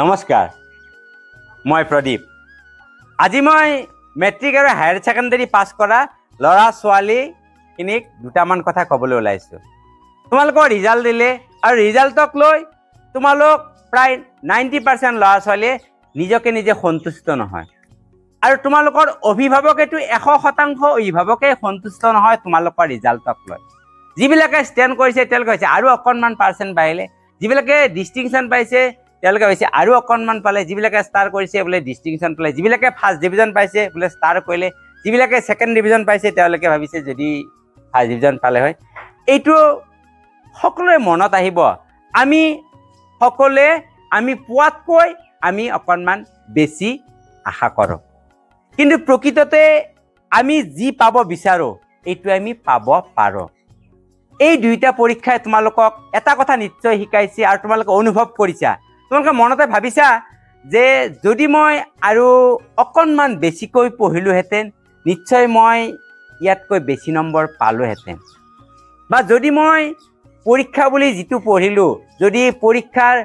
নমস্কাৰ মই প্ৰদীপ আজি মই মেট্ৰিক আৰু হায়াৰ সেকেন্ডাৰী পাছ কৰা লৰা ছোৱালীখিনিক দুটামান কথা ক'বলৈ ওলাইছো তোমালোকৰ ৰিজাল্ট দিলে আৰু ৰিজাল্টক লৈ তোমালোক প্ৰায় 90% লৰা ছোৱালীয়ে নিজকে নিজে সন্তুষ্ট নহয় আৰু তোমালোকৰ অভিভাৱকেটো 100% অভিভাৱকে সন্তুষ্ট নহয় তোমালোকৰ ৰিজাল্টক লৈ যিবিলাকে ষ্টেণ্ড কৰিছে তেওঁলোকে কৈছে আৰু অকণমান পাৰ্চেণ্ট পাইলে যিবিলাকে ডিষ্টিংশ্যন পাইছে তেওঁলোকে কৈছে আৰু অকণমান পালে যিবিলাকে ষ্টাৰ কৰিছে বোলে ডিষ্টিংশ্যন পালে যিবিলাকে ফাৰ্ষ্ট ডিভিজন পাইছে বোলে ষ্টাৰ কৰিলে যিবিলাকে ছেকেণ্ড ডিভিজন পাইছে তেওঁলোকে ভাবিছে যদি ফাৰ্ষ্ট ডিভিজন পালে হয় এইটো সকলোৰে মনত আহিব আমি সকলোৱে আমি পোৱাতকৈ আমি অকণমান বেছি আশা কৰোঁ কিন্তু প্ৰকৃততে আমি যি পাব বিচাৰো এইটো আমি পাব পাৰোঁ এই দুইটা পৰীক্ষাই তোমালোকক এটা কথা নিশ্চয় শিকাইছে আৰু তোমালোকে অনুভৱ কৰিছা তোমালোকে মনতে ভাবিছা যে যদি মই আৰু অকণমান বেছিকৈ পঢ়িলোহেঁতেন নিশ্চয় মই ইয়াতকৈ বেছি নম্বৰ পালোহেঁতেন বা যদি মই পৰীক্ষা বুলি যিটো পঢ়িলোঁ যদি পৰীক্ষাৰ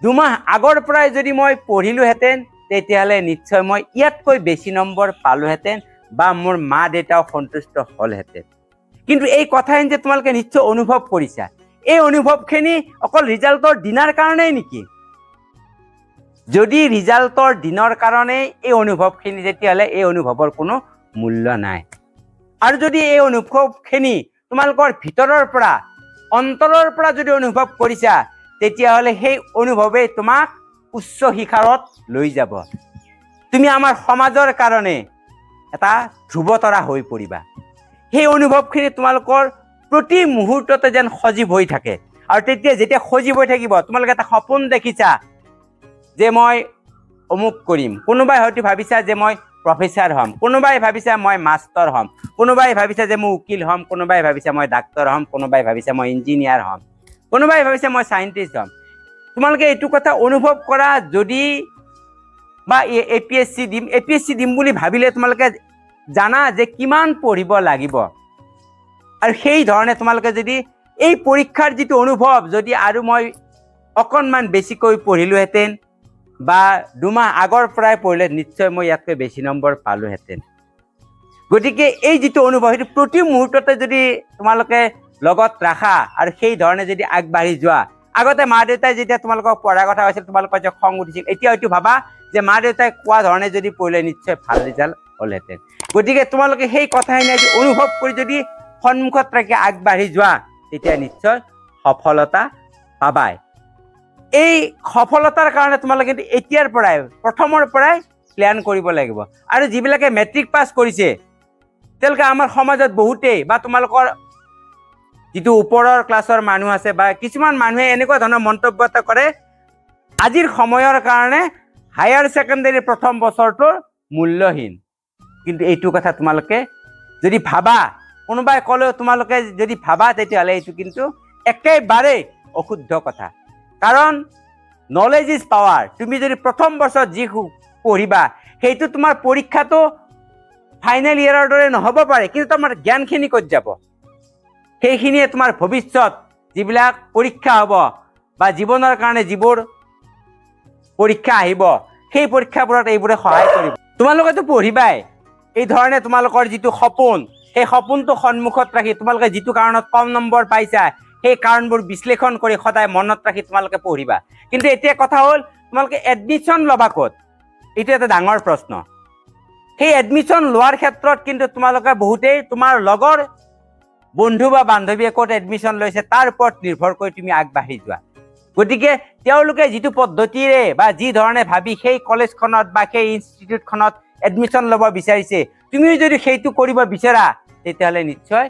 দুমাহ আগৰ পৰাই যদি মই পঢ়িলোহেঁতেন তেতিয়াহ'লে নিশ্চয় মই ইয়াতকৈ বেছি নম্বৰ পালোহেঁতেন বা মোৰ মা দেউতাও সন্তুষ্ট হ'লহেঁতেন কিন্তু এই কথাখিনি যে তোমালোকে নিশ্চয় অনুভৱ কৰিছা এই অনুভৱখিনি অকল ৰিজাল্টৰ দিনাৰ কাৰণেই নেকি যদি ৰিজাল্টৰ দিনৰ কাৰণে এই অনুভৱখিনি তেতিয়াহ'লে এই অনুভৱৰ কোনো মূল্য নাই আৰু যদি এই অনুভৱখিনি তোমালোকৰ ভিতৰৰ পৰা অন্তৰৰ পৰা যদি অনুভৱ কৰিছা তেতিয়াহ'লে সেই অনুভৱে তোমাক উচ্চ শিখৰত লৈ যাব তুমি আমাৰ সমাজৰ কাৰণে এটা ধ্ৰুৱতৰা হৈ পৰিবা সেই অনুভৱখিনি তোমালোকৰ প্ৰতি মুহূৰ্ততে যেন সজীৱ হৈ থাকে আৰু তেতিয়া যেতিয়া সজীৱ হৈ থাকিব তোমালোকে এটা সপোন দেখিছা যে মই অমুক কৰিম কোনোবাই হয়তো ভাবিছা যে মই প্ৰফেচাৰ হ'ম কোনোবাই ভাবিছা মই মাষ্টৰ হ'ম কোনোবাই ভাবিছা যে মই উকিল হ'ম কোনোবাই ভাবিছা মই ডাক্তৰ হ'ম কোনোবাই ভাবিছা মই ইঞ্জিনিয়াৰ হ'ম কোনোবাই ভাবিছা মই চাইণ্টিষ্ট হ'ম তোমালোকে এইটো কথা অনুভৱ কৰা যদি বা এপিএছচি দিম বুলি ভাবিলে তোমালোকে জানা যে কিমান পঢ়িব লাগিব আৰু সেই ধৰণে তোমালোকে যদি এই পৰীক্ষাৰ যিটো অনুভৱ যদি আৰু মই অকণমান বেছিকৈ পঢ়িলোহেঁতেন বা দুমাহ আগৰ পৰাই পঢ়িলে নিশ্চয় মই ইয়াতকৈ বেছি নম্বৰ পালোহেঁতেন গতিকে এই যিটো অনুভৱ সেইটো প্ৰতি মুহূৰ্ততে যদি তোমালোকে লগত ৰাখা আৰু সেই ধৰণে যদি আগবাঢ়ি যোৱা আগতে মা দেউতাই যেতিয়া তোমালোকক পঢ়াৰ কথা কৈছিল তোমালোকৰ যে খং উঠিছিল এতিয়া হয়তো ভাবা যে মা দেউতাই কোৱা ধৰণে যদি পঢ়িলে নিশ্চয় ভাল ৰিজাল্ট হ'লহেঁতেন গতিকে তোমালোকে সেই কথাখিনি আজি অনুভৱ কৰি যদি সন্মুখত ৰাখি আগবাঢ়ি যোৱা তেতিয়া নিশ্চয় সফলতা পাবাই এই সফলতাৰ কাৰণে তোমালোকে কিন্তু এতিয়াৰ পৰাই প্ৰথমৰ পৰাই প্লেন কৰিব লাগিব আৰু যিবিলাকে মেট্ৰিক পাছ কৰিছে তেওঁলোকে আমাৰ সমাজত বহুতেই বা তোমালোকৰ যিটো ওপৰৰ ক্লাছৰ মানুহ আছে বা কিছুমান মানুহে এনেকুৱা ধৰণৰ মন্তব্য এটা কৰে আজিৰ সময়ৰ কাৰণে হায়াৰ ছেকেণ্ডাৰী প্ৰথম বছৰটোৰ মূল্যহীন কিন্তু এইটো কথা তোমালোকে যদি ভাবা কোনোবাই ক'লেও তোমালোকে যদি ভাবা তেতিয়াহ'লে এইটো কিন্তু একেবাৰে অশুদ্ধ কথা কাৰণ নলেজ ইজ পাৱাৰ তুমি যদি প্ৰথম বছৰত যি পঢ়িবা সেইটো তোমাৰ পৰীক্ষাটো ফাইনেল ইয়েৰৰ দৰে নহ'ব পাৰে কিন্তু তোমাৰ জ্ঞানখিনি ক'ত যাব সেইখিনিয়ে তোমাৰ ভৱিষ্যত যিবিলাক পৰীক্ষা হ'ব বা জীৱনৰ কাৰণে যিবোৰ পৰীক্ষা আহিব সেই পৰীক্ষাবোৰত এইবোৰে সহায় কৰিব তোমালোকেতো পঢ়িবাই এই ধৰণে তোমালোকৰ যিটো সপোন সেই সপোনটো সন্মুখত ৰাখি তোমালোকে যিটো কাৰণত কম নম্বৰ পাইছা সেই কাৰণবোৰ বিশ্লেষণ কৰি সদায় মনত ৰাখি তোমালোকে পঢ়িবা কিন্তু এতিয়া কথা হ'ল তোমালোকে এডমিশ্যন ল'বা ক'ত এইটো এটা ডাঙৰ প্ৰশ্ন সেই এডমিশ্যন লোৱাৰ ক্ষেত্ৰত কিন্তু তোমালোকে বহুতেই তোমাৰ লগৰ বন্ধু বা বান্ধৱীয়ে ক'ত এডমিশ্যন লৈছে তাৰ ওপৰত নিৰ্ভৰ কৰি তুমি আগবাঢ়ি যোৱা গতিকে তেওঁলোকে যিটো পদ্ধতিৰে বা যি ধৰণে ভাবি সেই কলেজখনত বা সেই ইনষ্টিটিউটখনত এডমিশ্যন ল'ব বিচাৰিছে তুমিও যদি সেইটো কৰিব বিচাৰা তেতিয়াহ'লে নিশ্চয়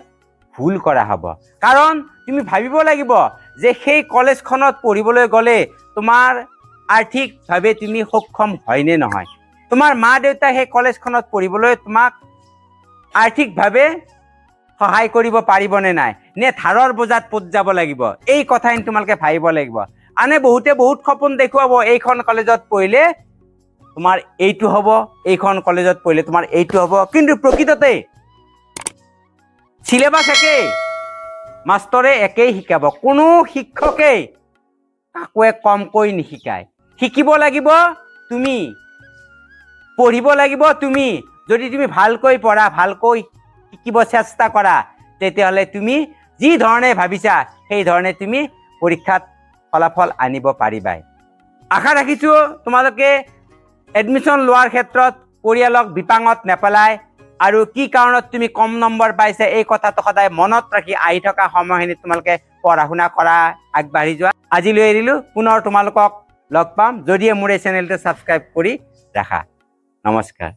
ভুল কৰা হ'ব কাৰণ তুমি ভাবিব লাগিব যে সেই কলেজখনত পঢ়িবলৈ গ'লে তোমাৰ আৰ্থিকভাৱে তুমি সক্ষম হয়নে নহয় তোমাৰ মা দেউতাই সেই কলেজখনত পঢ়িবলৈ তোমাক আৰ্থিকভাৱে সহায় কৰিব পাৰিবনে নাই নে ধাৰৰ বোজাত পোত যাব লাগিব এই কথাখিনি তোমালোকে ভাবিব লাগিব আনে বহুতে বহুত সপোন দেখুৱাব এইখন কলেজত পঢ়িলে তোমাৰ এইটো হ'ব এইখন কলেজত পঢ়িলে তোমাৰ এইটো হ'ব কিন্তু প্ৰকৃততে সিলেবাছ একেই মাষ্টৰে একেই শিকাব কোনো শিক্ষকেই কাকোৱে কমকৈ নিশিকায় শিকিব লাগিব তুমি, পঢ়িব লাগিব তুমি। যদি তুমি ভালকৈ পঢ়া, ভালকৈ শিকিব চেষ্টা কৰা, তেতিয়াহ'লে তুমি যি ধৰণে ভাবিছা সেই ধৰণে তুমি পৰীক্ষাত ফলাফল আনিব পাৰিবাই। আশা ৰাখিছোঁ তোমালোকে এডমিশ্যন লোৱাৰ ক্ষেত্ৰত পৰিয়ালক বিপাঙত নেপেলাই আৰু কি কাৰণত তুমি কম নম্বৰ পাইছা এই কথাটো সদায় মনত ৰাখি আহি থকা সময়খিনিত তোমালোকে পঢ়া শুনা কৰা, আগবাঢ়ি যোৱা। আজিলৈ এৰিলোঁ, পুনৰ তোমালোকক লগ পাম যদিহে মোৰ এই চেনেলটো ছাবস্ক্ৰাইব কৰি ৰাখা। নমস্কাৰ।